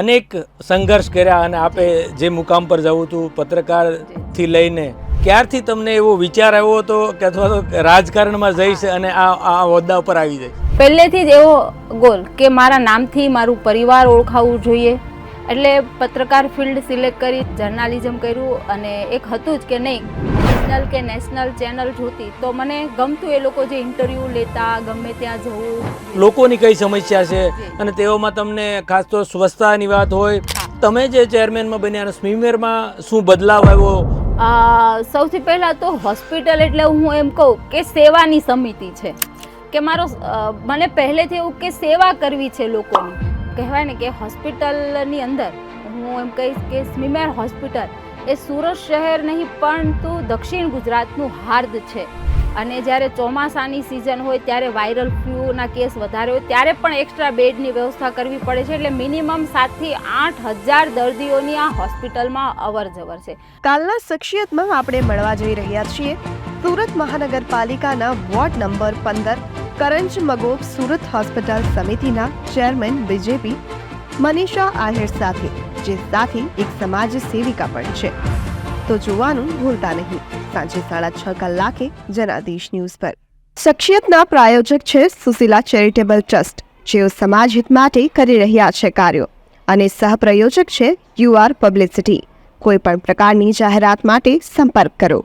અનેક સંઘર્ષ કર્યા અને આપે જે મુકામ પર જવું હતું પત્રકારથી લઈને ક્યારથી તમને એવો વિચાર આવ્યો હતો કે અથવા તો રાજકારણમાં જઈશ અને આ હોદ્દા ઉપર આવી જાય? પહેલેથી જ એવો ગોલ કે મારા નામથી મારું પરિવાર ઓળખાવવું જોઈએ, એટલે પત્રકાર ફિલ્ડ સિલેક્ટ કરી જર્નાલિઝમ કર્યું. અને એક હતું જ કે નહીં નેશનલ કે નેશનલ ચેનલ જોતી તો મને ગમતું એ લોકો જે ઇન્ટરવ્યૂ લેતા, ગમે ત્યાં જવું, લોકોની કઈ સમસ્યા છે અને તેઓમાં તમને ખાસ તો સ્વચ્છતાની વાત હોય. તમે જે ચેરમેનમાં બન્યા અને સ્મીમેરમાં શું બદલાવ આવ્યો? સૌથી પહેલાં તો હોસ્પિટલ એટલે હું એમ કહું કે સેવાની સમિતિ છે કે મને પહેલેથી એવું કે સેવા કરવી છે લોકોની. કહેવાય ને કે હોસ્પિટલની અંદર હું એમ કહીશ કે સ્મીમેર હોસ્પિટલ એ સુરત શહેર નહીં પરંતુ દક્ષિણ ગુજરાતનું હાર્દ છે. અને જ્યારે ચોમાસાની સિઝન હોય ત્યારે વાયરલ ફ્લૂના કેસ વધારે હોય ત્યારે પણ એક્સ્ટ્રા બેડની વ્યવસ્થા કરવી પડે છે. એટલે મિનિમમ 7,000 થી 8,000 દર્દીઓની આ હોસ્પિટલમાં અવર જવર છે. કાલના શખ્સિયતમાં આપણે મળવા જઈ રહ્યા છીએ સુરત મહાનગરપાલિકાના ward number 15 Karanj Magob Surat hospital સમિતિના ચેરમેન બીજેપી મનીષા આહિર સાથે, જે સાથે એક સમાજ સેવિકા પણ છે. તો જોવાનું ભૂલતા નહીં સાંજે 6:30 કલાકે જનાદેશ ન્યૂઝ પર. શખ્સિયતના પ્રાયોજક છે સુશીલા ચેરિટેબલ ટ્રસ્ટ, જેઓ સમાજ હિત માટે કરી રહ્યા છે કાર્યો, અને સહપ્રાયોજક છે યુઆર પબ્લિસિટી. કોઈ પણ પ્રકારની જાહેરાત માટે સંપર્ક કરો.